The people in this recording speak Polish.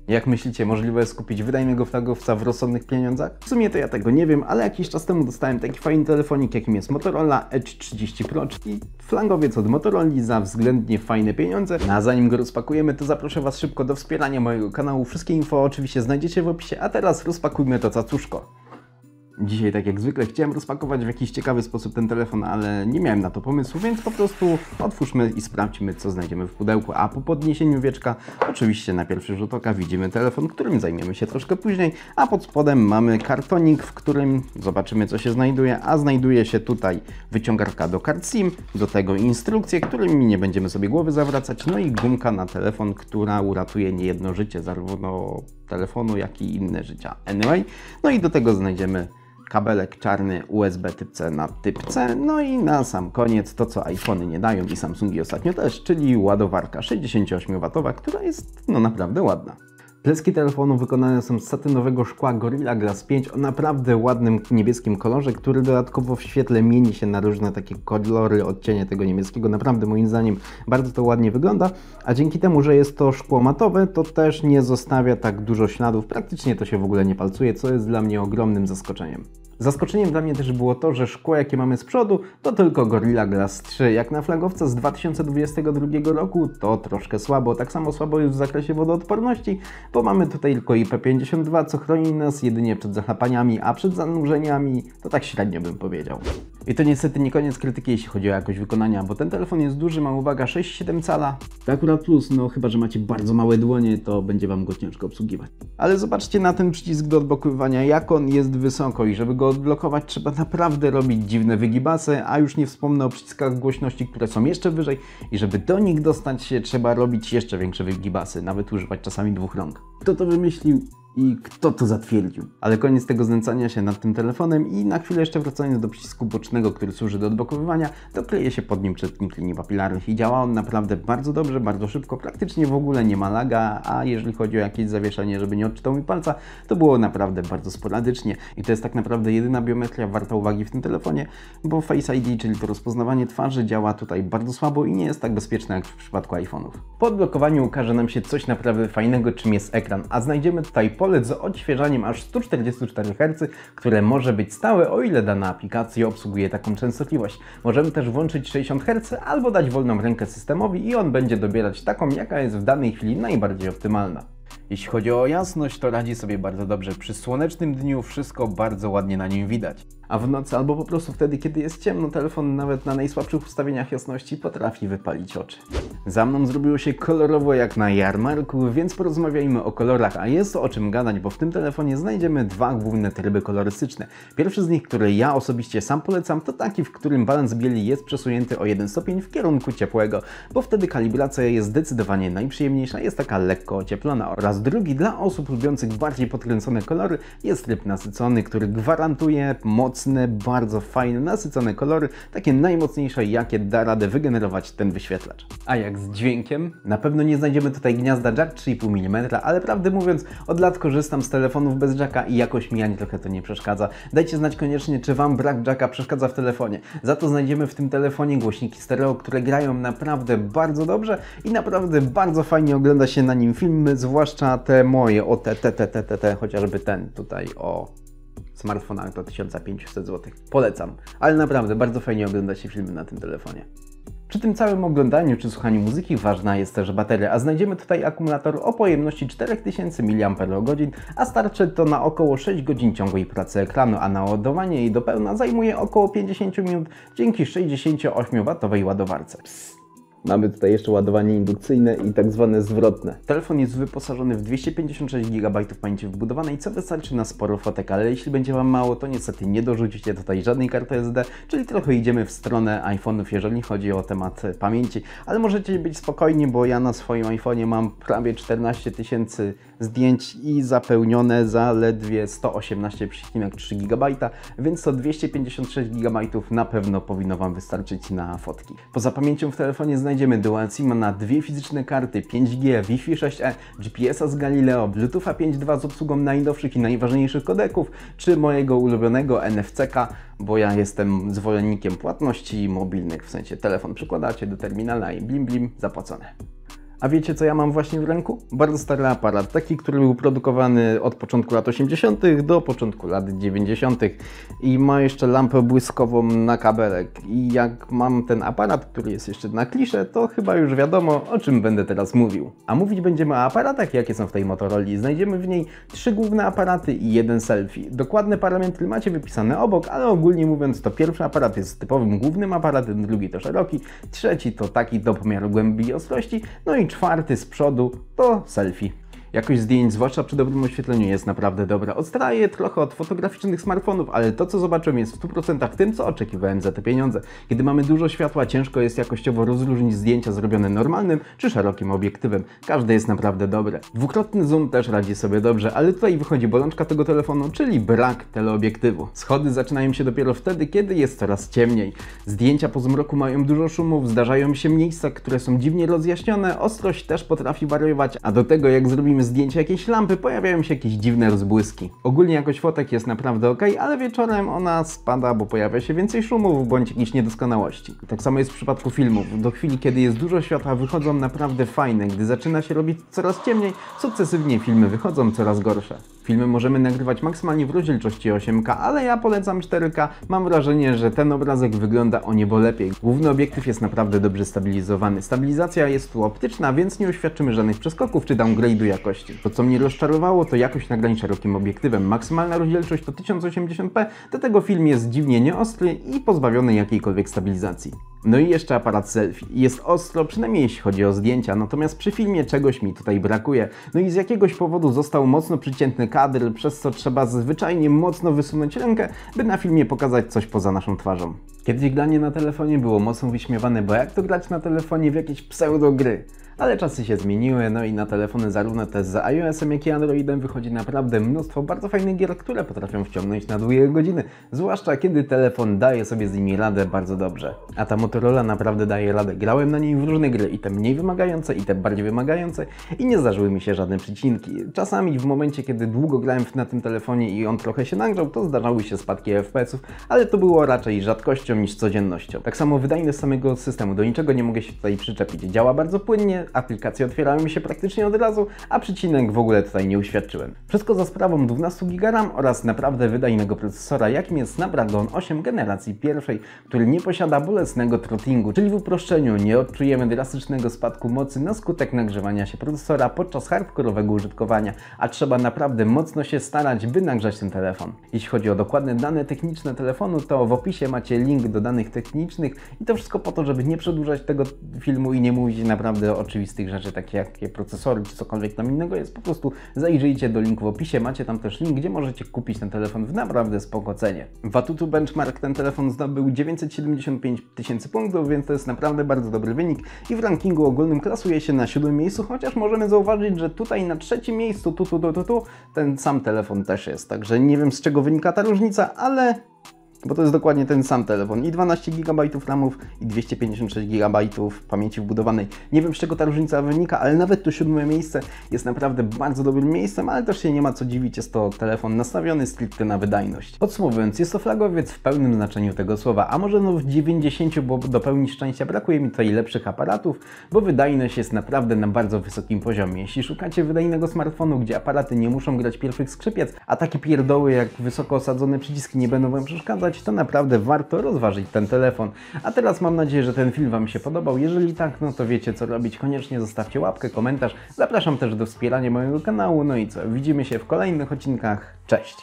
Jak myślicie, możliwe jest kupić wydajnego flagowca w rozsądnych pieniądzach? W sumie to ja tego nie wiem, ale jakiś czas temu dostałem taki fajny telefonik, jakim jest Motorola Edge 30 Pro, czyli flagowiec od Motorola za względnie fajne pieniądze. No a zanim go rozpakujemy, to zaproszę Was szybko do wspierania mojego kanału. Wszystkie info oczywiście znajdziecie w opisie, a teraz rozpakujmy to cacuszko. Dzisiaj, tak jak zwykle, chciałem rozpakować w jakiś ciekawy sposób ten telefon, ale nie miałem na to pomysłu, więc po prostu otwórzmy i sprawdźmy, co znajdziemy w pudełku. A po podniesieniu wieczka, oczywiście na pierwszy rzut oka widzimy telefon, którym zajmiemy się troszkę później, a pod spodem mamy kartonik, w którym zobaczymy, co się znajduje, a znajduje się tutaj wyciągarka do kart SIM, do tego instrukcje, którymi nie będziemy sobie głowy zawracać, no i gumka na telefon, która uratuje niejedno życie, zarówno telefonu, jak i inne życia. Anyway, no i do tego znajdziemy kabelek czarny USB typ C na typ C, no i na sam koniec to, co iPhony nie dają i Samsungi ostatnio też, czyli ładowarka 68W, która jest no naprawdę ładna. Pleski telefonu wykonane są z satynowego szkła Gorilla Glass 5 o naprawdę ładnym niebieskim kolorze, który dodatkowo w świetle mieni się na różne takie kolory, odcienie tego niebieskiego. Naprawdę moim zdaniem bardzo to ładnie wygląda, a dzięki temu, że jest to szkło matowe, to też nie zostawia tak dużo śladów. Praktycznie to się w ogóle nie palcuje, co jest dla mnie ogromnym zaskoczeniem. Zaskoczeniem dla mnie też było to, że szkło, jakie mamy z przodu, to tylko Gorilla Glass 3. Jak na flagowca z 2022 roku, to troszkę słabo. Tak samo słabo jest w zakresie wodoodporności, bo mamy tutaj tylko IP52, co chroni nas jedynie przed zachlapaniami, a przed zanurzeniami to tak średnio bym powiedział. I to niestety nie koniec krytyki, jeśli chodzi o jakość wykonania, bo ten telefon jest duży, ma uwaga 6,7 cala. To akurat plus, no chyba, że macie bardzo małe dłonie, to będzie Wam go ciężko obsługiwać. Ale zobaczcie na ten przycisk do odblokowywania, jak on jest wysoko i żeby go odblokować, trzeba naprawdę robić dziwne wygibasy, a już nie wspomnę o przyciskach głośności, które są jeszcze wyżej i żeby do nich dostać się, trzeba robić jeszcze większe wygibasy, nawet używać czasami dwóch rąk. Kto to wymyślił? I kto to zatwierdził? Ale koniec tego znęcania się nad tym telefonem i na chwilę jeszcze wracając do przycisku bocznego, który służy do odblokowywania, to kryje się pod nim czytnik linii papilarnych i działa on naprawdę bardzo dobrze, bardzo szybko, praktycznie w ogóle nie ma laga, a jeżeli chodzi o jakieś zawieszenie, żeby nie odczytał mi palca, to było naprawdę bardzo sporadycznie i to jest tak naprawdę jedyna biometria warta uwagi w tym telefonie, bo Face ID, czyli to rozpoznawanie twarzy, działa tutaj bardzo słabo i nie jest tak bezpieczne jak w przypadku iPhone'ów. Po odblokowaniu ukaże nam się coś naprawdę fajnego, czym jest ekran, a znajdziemy tutaj pole z odświeżaniem aż 144 Hz, które może być stałe, o ile dana aplikacja obsługuje taką częstotliwość. Możemy też włączyć 60 Hz albo dać wolną rękę systemowi i on będzie dobierać taką, jaka jest w danej chwili najbardziej optymalna. Jeśli chodzi o jasność, to radzi sobie bardzo dobrze. Przy słonecznym dniu wszystko bardzo ładnie na nim widać. A w nocy albo po prostu wtedy, kiedy jest ciemno, telefon nawet na najsłabszych ustawieniach jasności potrafi wypalić oczy. Za mną zrobiło się kolorowo jak na jarmarku, więc porozmawiajmy o kolorach, a jest o czym gadać, bo w tym telefonie znajdziemy dwa główne tryby kolorystyczne. Pierwszy z nich, który ja osobiście sam polecam, to taki, w którym balans bieli jest przesunięty o 1 stopień w kierunku ciepłego, bo wtedy kalibracja jest zdecydowanie najprzyjemniejsza, jest taka lekko ocieplona. Oraz drugi, dla osób lubiących bardziej podkręcone kolory, jest tryb nasycony, który gwarantuje mocne, bardzo fajne, nasycone kolory, takie najmocniejsze, jakie da radę wygenerować ten wyświetlacz. A jak z dźwiękiem? Na pewno nie znajdziemy tutaj gniazda jack 3,5 mm, ale prawdę mówiąc, od lat korzystam z telefonów bez jacka i jakoś mi ani trochę to nie przeszkadza. Dajcie znać koniecznie, czy Wam brak jacka przeszkadza w telefonie. Za to znajdziemy w tym telefonie głośniki stereo, które grają naprawdę bardzo dobrze i naprawdę bardzo fajnie ogląda się na nim filmy, zwłaszcza te moje, chociażby ten tutaj, smartfonach do 1500 zł. Polecam, ale naprawdę bardzo fajnie ogląda się filmy na tym telefonie. Przy tym całym oglądaniu czy słuchaniu muzyki ważna jest też bateria, a znajdziemy tutaj akumulator o pojemności 4000 mAh, a starczy to na około 6 godzin ciągłej pracy ekranu, a naładowanie jej do pełna zajmuje około 50 minut dzięki 68W ładowarce. Mamy tutaj jeszcze ładowanie indukcyjne i tak zwane zwrotne. Telefon jest wyposażony w 256 GB pamięci wbudowanej, co wystarczy na sporo fotek, ale jeśli będzie Wam mało, to niestety nie dorzucicie tutaj żadnej karty SD, czyli trochę idziemy w stronę iPhone'ów, jeżeli chodzi o temat pamięci. Ale możecie być spokojni, bo ja na swoim iPhone'ie mam prawie 14 000 zdjęć i zapełnione zaledwie 118,3 GB, więc to 256 GB na pewno powinno Wam wystarczyć na fotki. Poza pamięcią w telefonie znajdziemy Dual SIM-a na dwie fizyczne karty, 5G, Wi-Fi 6E, GPS-a z Galileo, Bluetootha 5.2 z obsługą najnowszych i najważniejszych kodeków, czy mojego ulubionego NFC-ka, bo ja jestem zwolennikiem płatności mobilnych, w sensie telefon przykładacie do terminala i blim blim zapłacone. A wiecie, co ja mam właśnie w ręku? Bardzo stary aparat, taki, który był produkowany od początku lat 80. do początku lat 90. i ma jeszcze lampę błyskową na kabelek. I jak mam ten aparat, który jest jeszcze na klisze, to chyba już wiadomo, o czym będę teraz mówił. A mówić będziemy o aparatach, jakie są w tej Motoroli. Znajdziemy w niej 3 główne aparaty i 1 selfie. Dokładne parametry macie wypisane obok, ale ogólnie mówiąc, to pierwszy aparat jest typowym głównym aparatem, drugi to szeroki, trzeci to taki do pomiaru głębi i ostrości, no i czwarty z przodu to selfie. Jakość zdjęć, zwłaszcza przy dobrym oświetleniu, jest naprawdę dobra. Odstaje trochę od fotograficznych smartfonów, ale to, co zobaczyłem, jest w 100% tym, co oczekiwałem za te pieniądze. Kiedy mamy dużo światła, ciężko jest jakościowo rozróżnić zdjęcia zrobione normalnym czy szerokim obiektywem. Każde jest naprawdę dobre. Dwukrotny zoom też radzi sobie dobrze, ale tutaj wychodzi bolączka tego telefonu, czyli brak teleobiektywu. Schody zaczynają się dopiero wtedy, kiedy jest coraz ciemniej. Zdjęcia po zmroku mają dużo szumów, zdarzają się miejsca, które są dziwnie rozjaśnione, ostrość też potrafi wariować, a do tego jak zrobimy zdjęcia jakiejś lampy, pojawiają się jakieś dziwne rozbłyski. Ogólnie jakość fotek jest naprawdę ok, ale wieczorem ona spada, bo pojawia się więcej szumów bądź jakichś niedoskonałości. Tak samo jest w przypadku filmów. Do chwili, kiedy jest dużo światła, wychodzą naprawdę fajne. Gdy zaczyna się robić coraz ciemniej, sukcesywnie filmy wychodzą coraz gorsze. Filmy możemy nagrywać maksymalnie w rozdzielczości 8K, ale ja polecam 4K. Mam wrażenie, że ten obrazek wygląda o niebo lepiej. Główny obiektyw jest naprawdę dobrze stabilizowany. Stabilizacja jest tu optyczna, więc nie uświadczymy żadnych przeskoków czy downgrade'u jakości. To, co mnie rozczarowało, to jakość nagrań szerokim obiektywem. Maksymalna rozdzielczość to 1080p, do tego film jest dziwnie nieostry i pozbawiony jakiejkolwiek stabilizacji. No i jeszcze aparat selfie. Jest ostro, przynajmniej jeśli chodzi o zdjęcia, natomiast przy filmie czegoś mi tutaj brakuje. No i z jakiegoś powodu został mocno przycięty kadr, przez co trzeba zwyczajnie mocno wysunąć rękę, by na filmie pokazać coś poza naszą twarzą. Kiedyś granie na telefonie było mocno wyśmiewane, bo jak to grać na telefonie w jakieś pseudo-gry? Ale czasy się zmieniły, no i na telefony zarówno te z iOS-em, jak i Androidem wychodzi naprawdę mnóstwo bardzo fajnych gier, które potrafią wciągnąć na długie godziny, zwłaszcza kiedy telefon daje sobie z nimi radę bardzo dobrze. A ta Motorola naprawdę daje radę. Grałem na niej w różne gry, i te mniej wymagające, i te bardziej wymagające, i nie zdarzyły mi się żadne przycinki. Czasami w momencie, kiedy długo grałem na tym telefonie i on trochę się nagrzał, to zdarzały się spadki FPS-ów, ale to było raczej rzadkością niż codziennością. Tak samo wydajność samego systemu, do niczego nie mogę się tutaj przyczepić. Działa bardzo płynnie, aplikacje otwierały mi się praktycznie od razu, a przycinek w ogóle tutaj nie uświadczyłem. Wszystko za sprawą 12 GB RAM oraz naprawdę wydajnego procesora, jakim jest Snapdragon 8 generacji pierwszej, który nie posiada bolesnego throttlingu, czyli w uproszczeniu nie odczujemy drastycznego spadku mocy na skutek nagrzewania się procesora podczas hardkorowego użytkowania, a trzeba naprawdę mocno się starać, by nagrzać ten telefon. Jeśli chodzi o dokładne dane techniczne telefonu, to w opisie macie link do danych technicznych i to wszystko po to, żeby nie przedłużać tego filmu i nie mówić naprawdę o oczywistych rzeczy, takie jak procesory czy cokolwiek tam innego jest. Po prostu zajrzyjcie do linku w opisie, macie tam też link, gdzie możecie kupić ten telefon w naprawdę spoko cenie. W ATUTU Benchmark ten telefon zdobył 975 000 punktów, więc to jest naprawdę bardzo dobry wynik i w rankingu ogólnym klasuje się na 7. miejscu, chociaż możemy zauważyć, że tutaj na 3. miejscu ten sam telefon też jest, także nie wiem z czego wynika ta różnica, ale bo to jest dokładnie ten sam telefon i 12 GB RAMów i 256 GB pamięci wbudowanej. Nie wiem z czego ta różnica wynika, ale nawet to 7. miejsce jest naprawdę bardzo dobrym miejscem, ale też się nie ma co dziwić, jest to telefon nastawiony stricte na wydajność. Podsumowując, jest to flagowiec w pełnym znaczeniu tego słowa, a może no w 90, bo do pełni szczęścia brakuje mi tutaj lepszych aparatów, bo wydajność jest naprawdę na bardzo wysokim poziomie. Jeśli szukacie wydajnego smartfonu, gdzie aparaty nie muszą grać pierwszych skrzypiec, a takie pierdoły jak wysoko osadzone przyciski nie będą Wam przeszkadzać, to naprawdę warto rozważyć ten telefon. A teraz mam nadzieję, że ten film Wam się podobał. Jeżeli tak, no to wiecie co robić. Koniecznie zostawcie łapkę, komentarz. Zapraszam też do wspierania mojego kanału. No i co? Widzimy się w kolejnych odcinkach. Cześć!